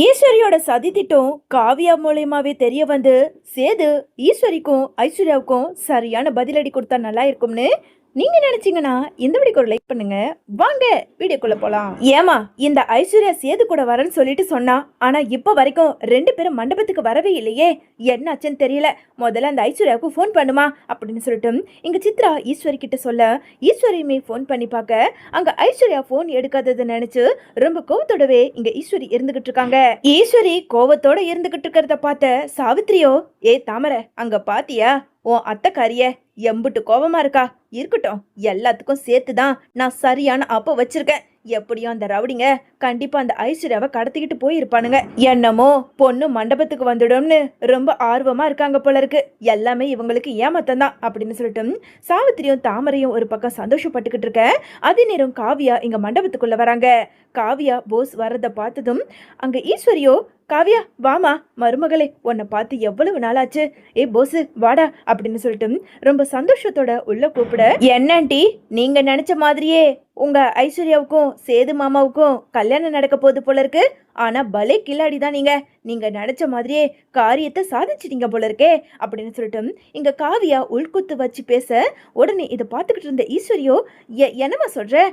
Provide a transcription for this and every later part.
ஈஸ்வரியோட சதி திட்டம் காவியா மூலியமாவே தெரிய வந்து சேது ஈஸ்வரிக்கும் ஐஸ்வர்யாவுக்கும் சரியான பதிலடி கொடுத்தா நல்லா இருக்கும்னு நீங்க நினைச்சீங்கன்னா இந்த வீடியோக்கு ஒரு லைக் பண்ணுங்க. வாங்க வீடியோக்குள்ள போலாம். ஏமா இந்த ஐஸ்வர்யா சேது கூட வரேன்னு சொல்லிட்டு சொன்னா, ஆனா இப்ப வரைக்கும் ரெண்டு பேரும் மண்டபத்துக்கு வரவே இல்லையே, என்னாச்சுன்னு தெரியல. முதல்ல அந்த ஐஸ்வர்யாவுக்கு ஃபோன் பண்ணுமா அப்படின்னு சொல்லிட்டு இங்க சித்ரா ஈஸ்வரி கிட்ட சொல்ல, ஈஸ்வரியுமே ஃபோன் பண்ணி பார்க்க அங்க ஐஸ்வர்யா ஃபோன் எடுக்காததை நினைச்சு ரொம்ப கோவத்தோடவே இங்க ஈஸ்வரி இருந்துகிட்டு இருக்காங்க. ஈஸ்வரி கோவத்தோட இருந்துகிட்டு இருக்கிறத பார்த்த சாவித்திரியோ, ஏ தாமரை அங்க பாத்தியா உன் அத்தைக்காரிய எம்புட்டு கோவமா இருக்கா, இருக்கட்டும் எல்லாத்துக்கும் சேர்த்துதான் நான் சரியான அப்ப வச்சிருக்கேன். எப்படியும் அந்த ரவுடிங்க கண்டிப்பா அந்த ஐஸ்வர்யாவை கடத்திக்கிட்டு போயிருப்பானுங்க. என்னமோ பொண்ணு மண்டபத்துக்கு வந்துடும்னு ரொம்ப ஆர்வமா இருக்காங்க போல இருக்கு. எல்லாமே இவங்களுக்கு ஏமாத்தம் தான் அப்படின்னு சொல்லிட்டு சாவித்திரியும் தாமரையும் ஒரு பக்கம் சந்தோஷப்பட்டுக்கிட்டு இருக்க, அதே நேரம் காவியா இங்க மண்டபத்துக்குள்ள வராங்க. காவியா போஸ் வர்றதை பார்த்ததும் அங்க ஈஸ்வரியோ, காவியா வாமா மருமகளே, உன்னை பார்த்து எவ்வளவு நாளாச்சு, ஏ போஸ் வாடா அப்படின்னு சொல்லிட்டு ரொம்ப சந்தோஷத்தோட உள்ள கூப்பிட, என்னண்டி நீங்க நினைச்ச மாதிரியே உங்க ஐஸ்வர்யாவுக்கும் சேது மாமாவுக்கும் கல்யாணம் நடக்க போகுது போல இருக்கு. ஆனா பலே கில்லாடி தான் நீங்க நினைச்ச மாதிரியே காரியத்தை சாதிச்சிட்டீங்க போல இருக்கே அப்படின்னு சொல்லிட்டு இங்க காவியா உள்குத்து வச்சு பேச, உடனே இதை பார்த்துக்கிட்டு இருந்த ஈஸ்வரியோ, என்னமா சொல்ற,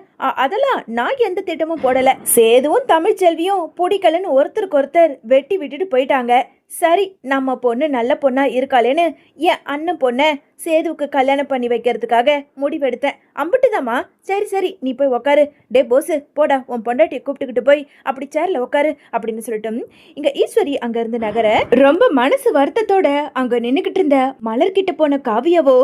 அதெல்லாம் நான் எந்த திட்டமும் போடல. சேதுவும் தமிழ்ச்செல்வியும் பிடிக்கலன்னு ஒருத்தருக்கு ஒருத்தர் வெட்டி விட்டுட்டு போயிட்டாங்க. சரி நம்ம பொண்ணு நல்ல பொண்ணா இருக்காளேன்னு என் அண்ணன் பொண்ணை சேதுவுக்கு கல்யாணம் பண்ணி வைக்கிறதுக்காக முடிவெடுத்தேன். அம்பிட்டுதாம்மா. சரி சரி நீ போய் உக்காரு. டே போஸ் போடா, உன் பொண்டாட்டியை கூப்பிட்டுக்கிட்டு போய் அப்படி சேர்ல உக்காரு அப்படின்னு சொல்லிட்டு இங்க ஈஸ்வரி அங்க இருந்து நகர ரொம்ப மனசு வருத்தத்தோட அங்க நின்னுகிட்டு இருந்த மலர்கிட்ட போன காவியாவோ,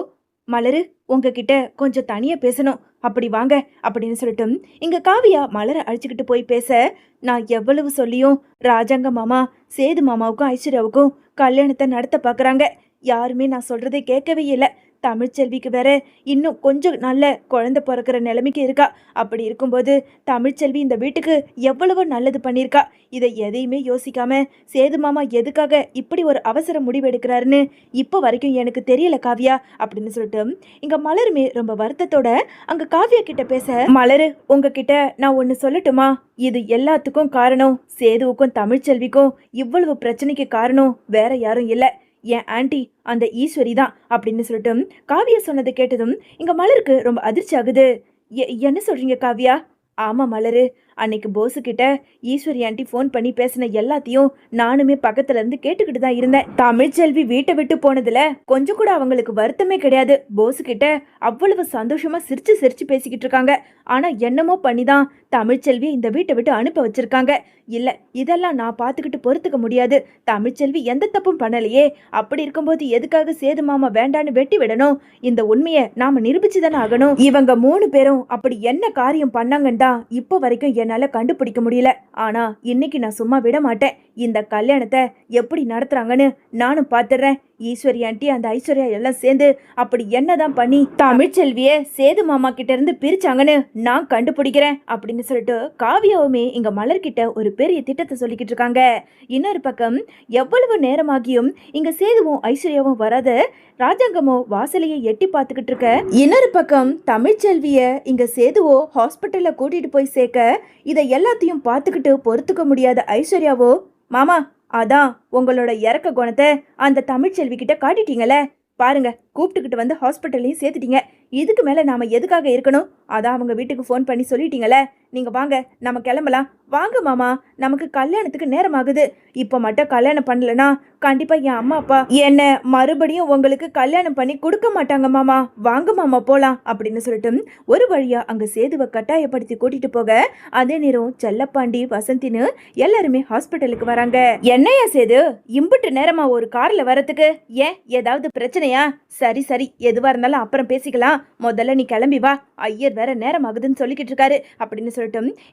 மலரு உங்ககிட்ட கொஞ்சம் தனியா பேசணும், அப்படி வாங்க அப்படின்னு சொல்லிட்டு இங்க காவியா மலரை அழைச்சிக்கிட்டு போய் பேச, நான் எவ்வளவு சொல்லியும் ராஜாங்க மாமா சேது மாமாவுக்கும் ஐஸ்வர்யாவுக்கும் கல்யாணத்தை நடத்த பாக்குறாங்க. யாருமே நான் சொல்றதை கேட்கவே இல்லை. தமிழ்ச்செல்விக்கு வேற இன்னும் கொஞ்சம் நல்ல குழந்தை பிறக்கிற நிலைமைக்கு இருக்கா. அப்படி இருக்கும்போது தமிழ்ச்செல்வி இந்த வீட்டுக்கு எவ்வளவோ நல்லது பண்ணியிருக்கா. இதை எதையுமே யோசிக்காம சேது மாமா எதுக்காக இப்படி ஒரு அவசர முடிவு எடுக்கிறாருன்னு இப்போ வரைக்கும் எனக்கு தெரியல காவியா அப்படின்னு சொல்லிட்டு இங்க மலருமே ரொம்ப வருத்தத்தோட அங்க காவியா கிட்ட பேச, மலரு உங்ககிட்ட நான் ஒன்னு சொல்லட்டுமா, இது எல்லாத்துக்கும் காரணம் சேதுவுக்கும் தமிழ்ச்செல்விக்கும் இவ்வளவு பிரச்சனைக்கு காரணம் வேற யாரும் இல்லை, என் ஆன்டி அந்த ஈஸ்வரி தான் அப்படின்னு சொல்லிட்டு காவியா சொன்னதை கேட்டதும் இங்க மலருக்கு ரொம்ப அதிர்ச்சி ஆகுது. என்ன சொல்றீங்க காவியா? ஆமா மலரு, அன்னைக்கு போஸு கிட்ட ஈஸ்வரி ஆண்டி ஃபோன் பண்ணி பேசின எல்லாத்தையும் நானுமே பக்கத்துல இருந்து கேட்டுக்கிட்டு தான் இருந்தேன். தமிழ்ச்செல்வி வீட்டை விட்டு போனதுல கொஞ்சம் கூட அவங்களுக்கு வருத்தமே கிடையாது. போஸு கிட்ட அவ்வளவு சந்தோஷமா சிரிச்சு சிரிச்சு பேசிக்கிட்டு இருக்காங்க. ஆனா என்னமோ பண்ணிதான் தமிழ்ச்செல்வி இந்த வீட்டை விட்டு அனுப்ப வச்சிருக்காங்க. இல்ல இதெல்லாம் நான் பார்த்துக்கிட்டு பொறுத்துக்க முடியாது. தமிழ்ச்செல்வி எந்த தப்பும் பண்ணலையே. அப்படி இருக்கும்போது எதுக்காக சேது மாமா வேண்டான்னு வெட்டி விடணும்? இந்த உண்மையை நாம நிரூபிச்சுதானே ஆகணும். இவங்க 3 பேரும் அப்படி என்ன காரியம் பண்ணாங்கன்னு தான் இப்போ வரைக்கும் என்னால கண்டுபிடிக்க முடியல. ஆனா இன்னைக்கு நான் சும்மா விட மாட்டேன். இந்த கல்யாணத்தை எப்படி நடத்துறாங்கன்னு நானும் பாத்துறேன். ஈஸ்வரி ஆண்டி அந்த ஐஸ்வர்யா எல்லாம் சேர்ந்து அப்படி என்னதான் பண்ணி தமிழ்ச்செல்விய சேது மாமா கிட்ட இருந்து பிரிச்சாங்கன்னு நான் கண்டுபிடிக்கிறேன் அப்படின்னு சொல்லிட்டு காவியாவுமே இங்க மலர்கிட்ட ஒரு பெரிய திட்டத்தை சொல்லிக்கிட்டு இருக்காங்க. இன்னொரு பக்கம் எவ்வளவு நேரமாகியும் இங்க சேதுவும் ஐஸ்வர்யாவும் வராத ராஜாங்கமோ வாசலையை எட்டி பார்த்துக்கிட்டு இருக்க, இன்னொரு பக்கம் தமிழ்ச்செல்விய இங்க சேதுவோ ஹாஸ்பிட்டல்ல கூட்டிட்டு போய் சேர்க்க, இதை எல்லாத்தையும் பார்த்துக்கிட்டு பொறுத்துக்க முடியாத ஐஸ்வர்யாவோ, மாமா அதான் உங்களோட இறக்க குணத்தை அந்த தமிழ்ச்செல்வி கிட்ட காட்டிட்டீங்கல்ல, பாருங்க கூப்பிட்டுக்கிட்டு வந்து ஹாஸ்பிட்டல்லையும் சேர்த்துட்டீங்க. இதுக்கு மேல நாம எதுக்காக இருக்கணும்? அதான் அவங்க வீட்டுக்கு ஃபோன் பண்ணி சொல்லிட்டீங்கல்ல, நீங்க வாங்க நம்ம கிளம்பலாம். வாங்க மாமா, நமக்கு கல்யாணத்துக்கு நேரம் ஆகுது. இப்போ மட்டும் கல்யாணம் பண்ணலனா கண்டிப்பா என் அம்மா அப்பா என்ன மறுபடியும் உங்களுக்கு கல்யாணம் பண்ணி கொடுக்க மாட்டாங்க மாமா. வாங்க மாமா போலாம் அப்படின்னு சொல்லிட்டு ஒரு வழியா அங்க சேதுவை கட்டாயப்படுத்தி கூட்டிட்டு போக, அதே நேரம் செல்லப்பாண்டி வசந்தின்னு எல்லாருமே ஹாஸ்பிட்டலுக்கு வராங்க. என்னையா சேது இம்புட்டு நேரமா ஒரு கார்ல வரதுக்கு? ஏன் ஏதாவது பிரச்சனையா? சரி சரி எதுவா இருந்தாலும் அப்புறம் பேசிக்கலாம், முதல்ல நீ கிளம்பி வா, ஐயர் வேற நேரம் ஆகுதுன்னு சொல்லிக்கிட்டு இருக்காரு அப்படின்னு சொல்லிட்டு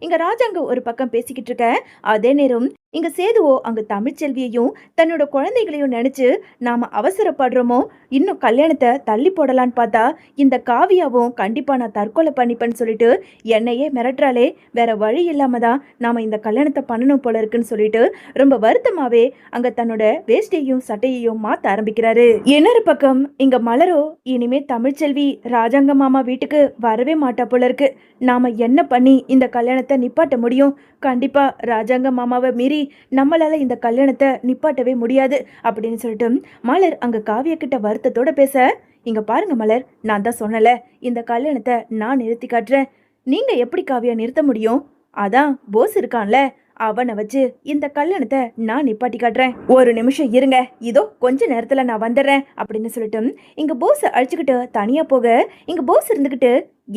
இங்க ராஜாங்க ஒரு பக்கம் பேசிக்கிட்டு இருக்க, அதே நேரம் இங்க சேதுவோ அங்க தமிழ்ச்செல்வியையும் தன்னோட குழந்தைகளையும் நினைச்சு நாம அவசரப்படுறோமோ, இன்னும் கல்யாணத்தை தள்ளி போடலான்னு பார்த்தா இந்த காவியாவும் கண்டிப்பா நான் தற்கொலை பண்ணிப்பேன்னு சொல்லிட்டு என்னையே மிரட்டுறாளே, வேற வழி இல்லாம தான் நாம இந்த கல்யாணத்தை பண்ணணும் போல இருக்குன்னு சொல்லிட்டு ரொம்ப வருத்தமாவே அங்க தன்னோட வேஷ்டியையும் சட்டையையும் மாத்த ஆரம்பிக்கிறாரு. இன்னொரு பக்கம் இங்க மலரோ, இனிமே தமிழ்ச்செல்வி ராஜாங்க மாமா வீட்டுக்கு வரவே மாட்டா போல இருக்கு. நாம என்ன பண்ணி இந்த கல்யாணத்தை நிப்பாட்ட முடியும்? கண்டிப்பா ராஜாங்க மாமாவை மீறி நம்மளால இந்த கல்யாணத்தை நிப்பாட்டவே முடியாது அப்படின்னு சொல்லிட்டு மலர் அங்க காவியா கிட்ட வருத்தத்தோட பேச, இங்க பாருங்க மலர், நான் தான் சொன்னல இந்த கல்யாணத்தை நான் நிறுத்தி காட்டுறேன். நீங்க எப்படி காவியா நிறுத்த முடியும்? அதான் போஸ் இருக்கான்ல, அவனை வச்சு இந்த கல்யாணத்தை நான் நிப்பாட்டி காட்டுறேன். ஒரு நிமிஷம் இருங்க, இதோ கொஞ்ச நேரத்துல நான் வந்துடுறேன் அப்படின்னு சொல்லிட்டு இங்க போஸ் அழைச்சுக்கிட்டு தனியா போக, இங்க போஸ் இருந்துகிட்டு,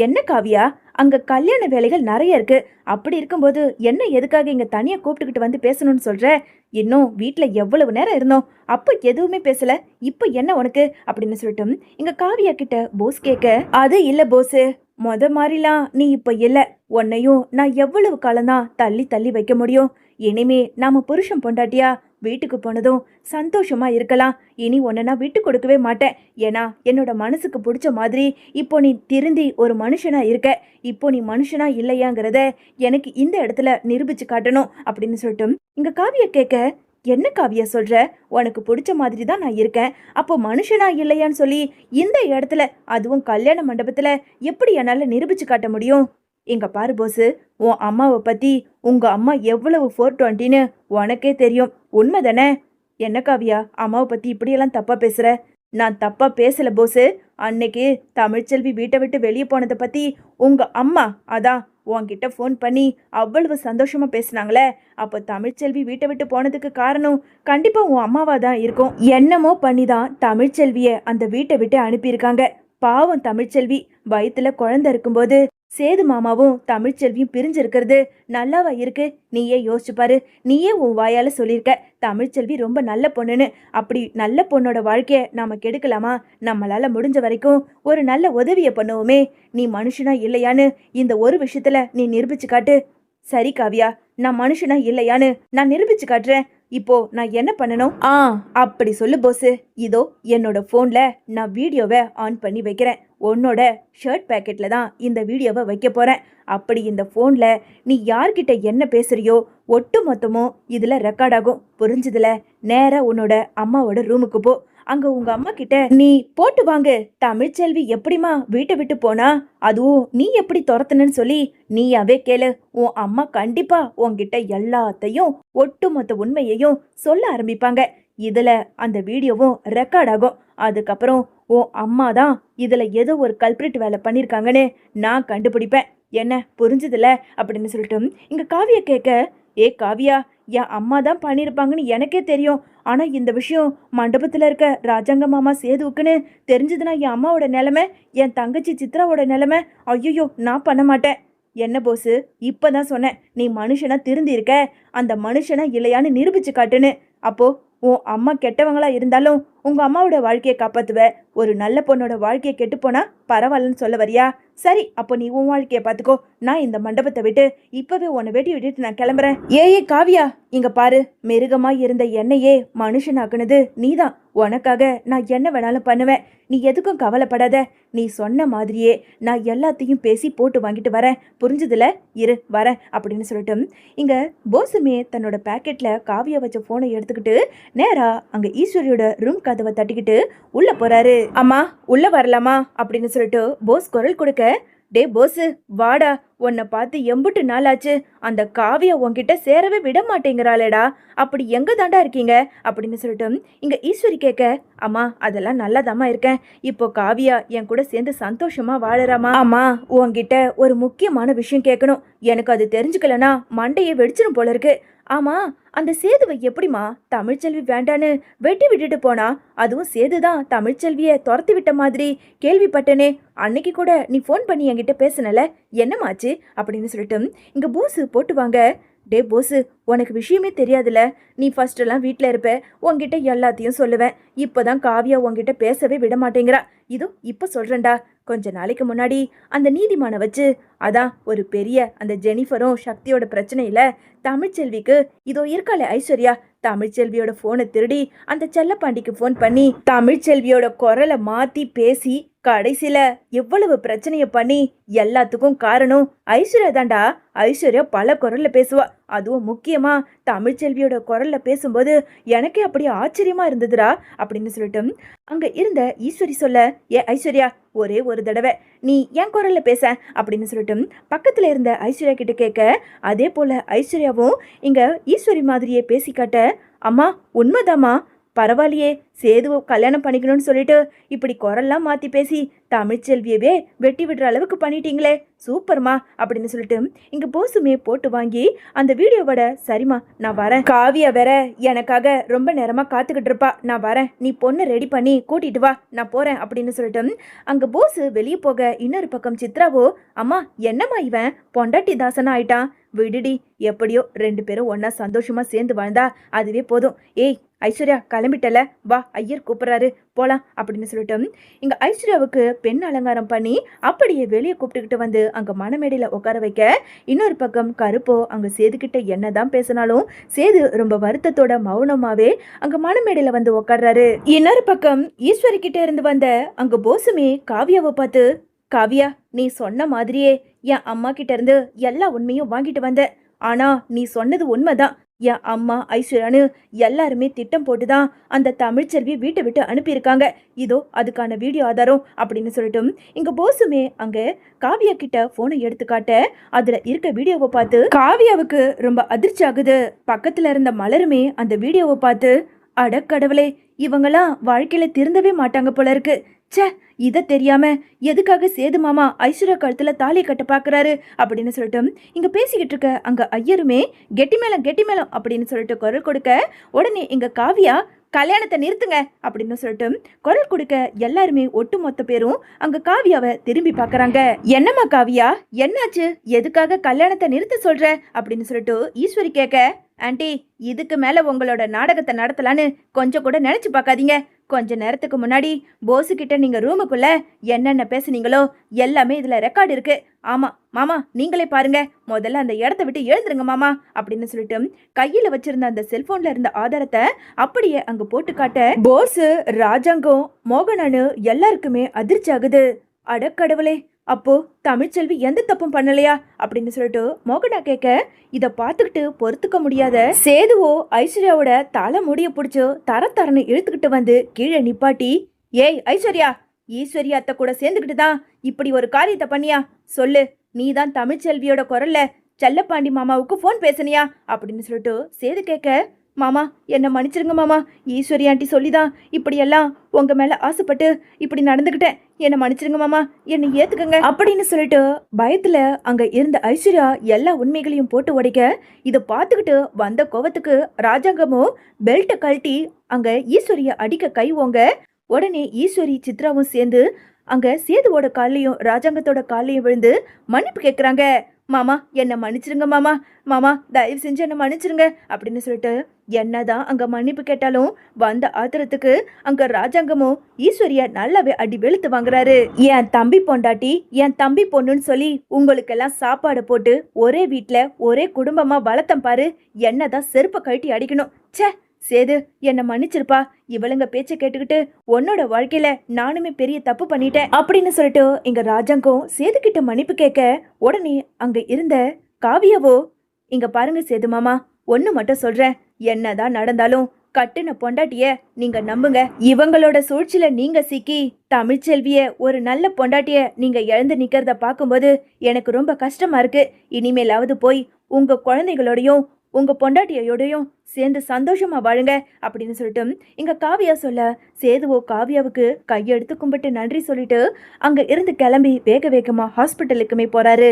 என்ன காவியா, அங்க கல்யாண வேலைகள் நிறைய இருக்கு, அப்படி இருக்கும்போது என்ன எதுக்காக இங்க தனியா கூப்பிட்டுக்கிட்டு வந்து பேசணும்னு சொல்ற? இன்னும் வீட்டுல எவ்வளவு நேரம் இருந்தோம், அப்ப எதுவுமே பேசல, இப்ப என்ன உனக்கு அப்படின்னு சொல்லிட்டு இங்க காவியா கிட்ட போஸ் கேட்க, அது இல்ல போஸ், மாதிரிலாம் நீ இப்ப இல்ல, உன்னையும் நான் எவ்வளவு காலம்தான் தள்ளி தள்ளி வைக்க முடியும்? இனிமே நாம புருஷன் பொண்டாட்டியா வீட்டுக்கு போனதும் சந்தோஷமா இருக்கலாம். இனி உன்னை நான் விட்டு கொடுக்கவே மாட்டேன். ஏன்னா என்னோட மனசுக்கு பிடிச்ச மாதிரி இப்போ நீ திருந்தி ஒரு மனுஷனா இருக்க. இப்போ நீ மனுஷனா இல்லையாங்கிறத எனக்கு இந்த இடத்துல நிரூபிச்சு காட்டணும் அப்படின்னு சொல்லிட்டு இங்க காவியா கேட்க, என்ன காவியா சொல்ற? உனக்கு பிடிச்ச மாதிரி தான் நான் இருக்கேன், அப்போ மனுஷனா இல்லையான்னு சொல்லி இந்த இடத்துல, அதுவும் கல்யாண மண்டபத்துல எப்படி என்னால நிரூபிச்சு காட்ட முடியும்? இங்க பாரு போஸு, உன் அம்மாவை பத்தி உங்க அம்மா எவ்வளவு 420ன்னு உனக்கே தெரியும், உண்மைதானே? என்ன காவியா, அம்மாவை பத்தி இப்படியெல்லாம் தப்பா பேசுற? நான் தப்பா பேசல போஸு. அன்னைக்கு தமிழ்ச்செல்வி வீட்டை விட்டு வெளியே போனதை பத்தி உங்க அம்மா அதான் உன்கிட்ட ஃபோன் பண்ணி அவ்வளவு சந்தோஷமா பேசினாங்களே, அப்போ தமிழ்ச்செல்வி வீட்டை விட்டு போனதுக்கு காரணம் கண்டிப்பா உன் அம்மாவா தான் இருக்கும். என்னமோ பண்ணி தான் தமிழ்ச்செல்விய அந்த வீட்டை விட்டு அனுப்பியிருக்காங்க. பாவம் தமிழ்ச்செல்வி, வயிற்றுல குழந்தை இருக்கும்போது சேது மாமாவும் தமிழ்ச்செல்வியும் பிரிஞ்சிருக்கிறது நல்லாவா இருக்கு? நீயே யோசிச்சு பாரு. நீயே உன் வாயால சொல்லியிருக்க தமிழ்ச்செல்வி ரொம்ப நல்ல பொண்ணுன்னு. அப்படி நல்ல பொண்ணோட வாழ்க்கைய நாம கெடுக்கலாமா? நம்மளால முடிஞ்ச வரைக்கும் ஒரு நல்ல உதவியை பண்ணுவோமே. நீ மனுஷனா இல்லையான்னு இந்த ஒரு விஷயத்துல நீ நிரூபிச்சு காட்டு. சரி காவியா, நான் மனுஷனா இல்லையான்னு நான் நிரூபிச்சு காட்டுறேன். இப்போ நான் என்ன பண்ணணும்? அப்படி சொல்லு போஸ். இதோ என்னோட போன்ல நான் வீடியோவை ஆன் பண்ணி வைக்கிறேன். உன்னோட ஷர்ட் பேக்கெட்ல தான் இந்த வீடியோவை வைக்க போறேன். அப்படி இந்த போன்ல நீ யார்கிட்ட என்ன பேசுறியோ ஒட்டு மொத்தமும் இதுல ரெக்கார்ட் ஆகும். புரிஞ்சுதுல? நேரா உன்னோட அம்மாவோட ரூமுக்கு போ. அங்க உங்க அம்மா கிட்ட நீ போட்டு வாங்க, தமிழ்ச்செல்வி எப்படிமா வீட்டை விட்டு போனா, அதுவும் நீ எப்படி துரத்துனன்னு சொல்லி நீயாவே கேளு. உன் அம்மா கண்டிப்பா உன்கிட்ட எல்லாத்தையும் ஒட்டுமொத்த உண்மையையும் சொல்ல ஆரம்பிப்பாங்க. இதுல அந்த வீடியோவும் ரெக்கார்ட் ஆகும். அதுக்கப்புறம் உன் அம்மா தான் இதுல ஏதோ ஒரு கல்பிரிட் வேலை பண்ணிருக்காங்கன்னு நான் கண்டுபிடிப்பேன். என்ன புரிஞ்சுதுல அப்படின்னு சொல்லிட்டு இங்க காவியா கேட்க, ஏ காவியா, என் அம்மா தான் பண்ணியிருப்பாங்கன்னு எனக்கே தெரியும். ஆனா இந்த விஷயம் மண்டபத்துல இருக்க ராஜாங்க மாமா சேதுவுக்குன்னு தெரிஞ்சதுன்னா என் அம்மாவோட நிலைமை, என் தங்கச்சி சித்ராவோட நிலைமை, ஐயோ நான் பண்ண மாட்டேன். என்ன போஸ், இப்பதான் சொன்னேன் நீ மனுஷனா திருந்தி இருக்க, அந்த மனுஷனா இல்லையான்னு நிரூபிச்சு காட்டுன்னு. அப்போ உன் அம்மா கெட்டவங்களா இருந்தாலும் உங்க அம்மாவோட வாழ்க்கையை காப்பாத்துவ. ஒரு நல்ல பொண்ணோட வாழ்க்கையை கெட்டு போனா பரவாயில்லன்னு சொல்ல வரியா? சரி, அப்போ நீ உன் வாழ்க்கையை பார்த்துக்கோ. நான் இந்த மண்டபத்தை விட்டு இப்பவே உன்னை வெட்டி விட்டுட்டு நான் கிளம்புறேன். ஏய் காவியா, இங்க பாரு, மிருகமா இருந்த என்னையே மனுஷனாக்குனது நீதான். உனக்காக நான் என்ன வேணாலும் பண்ணுவேன். நீ எதுக்கும் கவலைப்படாத. நீ சொன்ன மாதிரியே நான் எல்லாத்தையும் பேசி போட்டு வாங்கிட்டு வரேன். புரிஞ்சுதுல? இரு வரேன் அப்படின்னு சொல்லிட்டு இங்க போசுமே தன்னோட பேக்கெட்ல காவியா வச்ச போனை எடுத்துக்கிட்டு நேரா அங்க ஈஸ்வரியோட ரூம் கதவை தட்டிக்கிட்டு உள்ள போறாரு. அம்மா உள்ள வரலாமா அப்படின்னு சொல்லிட்டு போஸ் குரல் கொடுக்க, டே போஸு வாடா, உன்னை பார்த்து எம்புட்டு நாளாச்சு. அந்த காவியா உன்கிட்ட சேரவே விட மாட்டேங்கிறாளேடா, அப்படி எங்க தாண்டா இருக்கீங்க அப்படின்னு சொல்லிட்டு இங்க ஈஸ்வரி கேட்க, அம்மா அதெல்லாம் நல்லாதாம்மா இருக்கேன். இப்போ காவியா என் கூட சேர்ந்து சந்தோஷமா வாழறாமா? அம்மா உன்கிட்ட ஒரு முக்கியமான விஷயம் கேட்கணும். எனக்கு அது தெரிஞ்சுக்கலனா மண்டையை வெடிச்சிடும் போல இருக்கு. ஆமா, அந்த சேதுவை எப்படிமா தமிழ்ச்செல்வி வேண்டான்னு வெட்டி விட்டுட்டு போனா? அதுவும் சேதுதான் தமிழ்ச்செல்விய துரத்தி விட்ட மாதிரி கேள்விப்பட்டனே. அன்னைக்கு கூட நீ ஃபோன் பண்ணி என்கிட்ட பேசுனல, என்னமாச்சு அப்படின்னு சொல்லிட்டு இங்க போஸ் போட்டு வாங்க. டே போஸு, உனக்கு விஷயமே தெரியாதுல. நீ ஃபர்ஸ்ட் எல்லாம் வீட்டில் இருப்ப, உன்கிட்ட எல்லாத்தையும் சொல்லுவேன். இப்போதான் காவியா உன்கிட்ட பேசவே விட மாட்டேங்கிறா. இதோ இப்போ சொல்றேன்டா. கொஞ்ச நாளைக்கு முன்னாடி அந்த நீதிமான வச்சு, அதான் ஒரு பெரிய அந்த ஜெனிஃபரும் சக்தியோட பிரச்சனையில தமிழ்ச்செல்விக்கு இதோ இருக்காளே ஐஸ்வர்யா, தமிழ்ச்செல்வியோட போனை திருடி அந்த செல்லப்பாண்டிக்கு ஃபோன் பண்ணி தமிழ்ச்செல்வியோட குரலை மாத்தி பேசி கடைசியில எவ்வளவு பிரச்சனைய பண்ணி எல்லாத்துக்கும் காரணம் ஐஸ்வர்யா தாண்டா. ஐஸ்வர்யா பல குரல்ல பேசுவா. அதுவும் முக்கியமா தமிழ்ச்செல்வியோட குரல்ல பேசும்போது எனக்கே அப்படியே ஆச்சரியமா இருந்ததுடா அப்படின்னு சொல்லிட்டு அங்க இருந்த ஈஸ்வரி சொல்ல, ஏ ஐஸ்வர்யா, ஒரே ஒரு தடவை நீ என் குரல்ல பேச அப்படின்னு சொல்லிட்டு பக்கத்துல இருந்த ஐஸ்வர்யா கிட்ட கேட்க, அதே போல ஐஸ்வர்யாவும் இங்க ஈஸ்வரி மாதிரியே பேசி காட்ட, அம்மா உண்மைதாம்மா, பரவாயில்லையே, சேதுவை கல்யாணம் பண்ணிக்கணும்னு சொல்லிட்டு இப்படி குரல்லாம் மாத்தி பேசி தமிழ்ச்செல்வியவே வெட்டி விடுற அளவுக்கு பண்ணிட்டீங்களே, சூப்பர்மா அப்படின்னு சொல்லிட்டு இங்க போசுமே போட்டு வாங்கி அந்த வீடியோவோட, சரிம்மா நான் வரேன், காவியா வேற எனக்காக ரொம்ப நேரமா காத்துக்கிட்டு இருப்பா, நான் வரேன், நீ பொண்ணு ரெடி பண்ணி கூட்டிட்டு வா, நான் போறேன் அப்படின்னு சொல்லிட்டு அங்க போஸ் வெளியே போக, இன்னொரு பக்கம் சித்ராவோ, அம்மா என்னம்மா இவன் பொண்டாட்டி தாசனா ஆயிட்டான், விடுடி, எப்படியோ 2 பேரும் ஒன்னா சந்தோஷமா சேர்ந்து வாழ்ந்தா அதுவே போதும். ஏய் ஐஸ்வர்யா, கிளம்பிட்டல, வா, ஐயர் கூப்பிடுறாரு, போலாம் அப்படின்னு சொல்லிட்டு இங்க ஐஸ்வர்யாவுக்கு பெண் அலங்காரம் பண்ணி அப்படியே வெளியே கூப்பிட்டுக்கிட்டு வந்து அங்க மணமேடையில உட்கார வைக்க, இன்னொரு பக்கம் கருப்போ அங்க சேதுக்கிட்ட என்னதான் பேசினாலும் சேது ரொம்ப வருத்தத்தோட மௌனமாவே அங்க மணமேடையில வந்து உட்கார்றாரு. இன்னொரு பக்கம் ஈஸ்வரி கிட்ட இருந்து வந்த அங்க போசுமே காவியாவை பார்த்து, காவியா, நீ சொன்ன மாதிரியே என் அம்மா கிட்ட இருந்து எல்லா உண்மையும் வாங்கிட்டு வந்த, ஆனா நீ சொன்னது உண்மைதான், என் அம்மா ஐஸ்வர்யானு எல்லாருமே திட்டம் போட்டுதான் அந்த தமிழ்ச்செல்வி வீட்டை விட்டு அனுப்பியிருக்காங்க, இதோ அதுக்கான வீடியோ ஆதாரம் அப்படின்னு சொல்லிட்டு இங்க போசுமே அங்க காவியா கிட்ட போனை எடுத்து காட்ட, அதுல இருக்க வீடியோவை பார்த்து காவியாவுக்கு ரொம்ப அதிர்ச்சி ஆகுது. பக்கத்துல இருந்த மலருமே அந்த வீடியோவை பார்த்து, அடக்கடவுளே, இவங்கெல்லாம் வாழ்க்கையில திருந்தவே மாட்டாங்க போல இருக்கு, ச்சே, இதை தெரியாம எதுக்காக சேது மாமா ஐஸ்வர்யா கழுத்துல தாலி கட்ட பாக்குறாரு அப்படின்னு சொல்லிட்டு இங்க பேசிக்கிட்டு இருக்க அங்க ஐயருமே, கெட்டி மேளம் அப்படின்னு சொல்லிட்டு குரல் கொடுக்க, உடனே இங்க காவியா, கல்யாணத்தை நிறுத்துங்க அப்படின்னு சொல்லிட்டு குரல் கொடுக்க, எல்லாருமே ஒட்டு மொத்த பேரும் அங்க காவியாவை திரும்பி பாக்குறாங்க. என்னம்மா காவியா, என்னாச்சு, எதுக்காக கல்யாணத்தை நிறுத்த சொல்ற அப்படின்னு சொல்லிட்டு ஈஸ்வரி கேட்க, ஆண்டி, இதுக்கு மேல உங்களோட நாடகத்தை நடத்தலான்னு கொஞ்சம் கூட நினைச்சு பார்க்காதீங்க. கொஞ்ச நேரத்துக்கு முன்னாடி போசு கிட்ட நீங்க ரூமுக்குள்ள என்னென்ன பேசுனீங்களோ எல்லாமே இதுல ரெக்கார்டு இருக்கு. ஆமா மாமா, நீங்களே பாருங்க, முதல்ல அந்த இடத்த விட்டு எழுந்துருங்க மாமா அப்படின்னு சொல்லிட்டு கையில வச்சிருந்த அந்த செல்போன்ல இருந்த ஆதாரத்தை அப்படியே அங்க போட்டு காட்ட, போசு, ராஜாங்கம், மோகனனு எல்லாருக்குமே அதிர்ச்சி ஆகுது. அடக்கடவுளே, அப்போ தமிழ்ச்செல்வி எந்த தப்பும் பண்ணலையா அப்படின்னு சொல்லிட்டு மோகனா கேட்க, இத பார்த்துக்கிட்டு பொறுத்துக்க முடியாத சேதுவோ ஐஸ்வர்யாவோட தலை முடிய பிடிச்சு தரன்னு இழுத்துக்கிட்டு வந்து கீழே நிப்பாட்டி, ஏய் ஐஸ்வர்யா, ஈஸ்வர்யா அத்தை கூட சேர்ந்துக்கிட்டு தான் இப்படி ஒரு காரியத்தை பண்ணியா, சொல்லு, நீ தான் தமிழ்ச்செல்வியோட குரல்ல செல்லப்பாண்டி மாமாவுக்கு ஃபோன் பேசுனியா அப்படின்னு சொல்லிட்டு சேது கேட்க, மாமா என்ன மன்னிச்சிருங்க மாமா, ஈஸ்வரி ஆண்டி சொல்லிதான் இப்படியெல்லாம் உங்க மேல ஆசைப்பட்டு இப்படி நடந்துக்கிட்டேன், என்ன மன்னிச்சிருங்க மாமா, என்னை ஏத்துக்கங்க அப்படின்னு சொல்லிட்டு பயத்துல அங்க இருந்த ஐஸ்வர்யா எல்லா உண்மைகளையும் போட்டு உடைக்க, இதை பார்த்துக்கிட்டு வந்த கோவத்துக்கு ராஜாங்கமும் பெல்ட்டை கழட்டி அங்க ஈஸ்வரிய அடிக்க கை ஓங்க, உடனே ஈஸ்வரி சித்ராவும் சேர்ந்து அங்க சேதுவோட காலையும் ராஜாங்கத்தோட காலையும் விழுந்து மன்னிப்பு கேட்குறாங்க. மாமா என்ன மன்னிச்சிருங்க மாமா, மாமா தயவு செஞ்சு என்ன மன்னிச்சிருங்க அப்படின்னு சொல்லிட்டு என்னதான் அங்க மன்னிப்பு கேட்டாலும் வந்த ஆத்திரத்துக்கு அங்க ராஜாங்கமும் ஈஸ்வரிய நல்லாவே அடி வெளுத்து வாங்குறாரு. என் தம்பி பொண்டாட்டி, என் தம்பி பொண்ணுன்னு சொல்லி உங்களுக்கெல்லாம் சாப்பாடு போட்டு ஒரே வீட்டுல ஒரே குடும்பமா வளர்த்தம் பாரு, என்னதான் செருப்பை கழட்டி அடிக்கணும், ச்சே, சேது என்ன மன்னிச்சிருப்பா, இவளுங்க பேச்ச கேட்டுக்கிட்டு உன்னோட வாழ்க்கையில நானுமே பெரிய தப்பு பண்ணிட்டேன் அப்படின்னு சொல்லிட்டு இங்க ராஜாங்கம் சேது கிட்ட மன்னிப்பு கேட்க, உடனே அங்க இருந்த காவியாவோ, இங்க பாருங்க சேது மாமா, ஒண்ணு மட்டும் சொல்றேன், என்னதான் நடந்தாலும் கட்டுன பொண்டாட்டிய நீங்க நம்புங்க, இவங்களோட சூழ்ச்சியில நீங்க சிக்கி தமிழ்ச்செல்விய ஒரு நல்ல பொண்டாட்டிய நீங்க இழந்து நிக்கிறத பார்க்கும்போது எனக்கு ரொம்ப கஷ்டமா இருக்கு. இனிமேலாவது போய் உங்க குழந்தைகளோடையும் உங்க பொண்டாட்டியோடையும் சேர்ந்து சந்தோஷமா வாழுங்க அப்படின்னு சொல்லிட்டு இங்க காவியா சொல்ல, சேதுவோ காவியாவுக்கு கையெடுத்து கும்பிட்டு நன்றி சொல்லிட்டு அங்க இருந்து கிளம்பி வேக வேகமா ஹாஸ்பிட்டலுக்குமே போறாரு.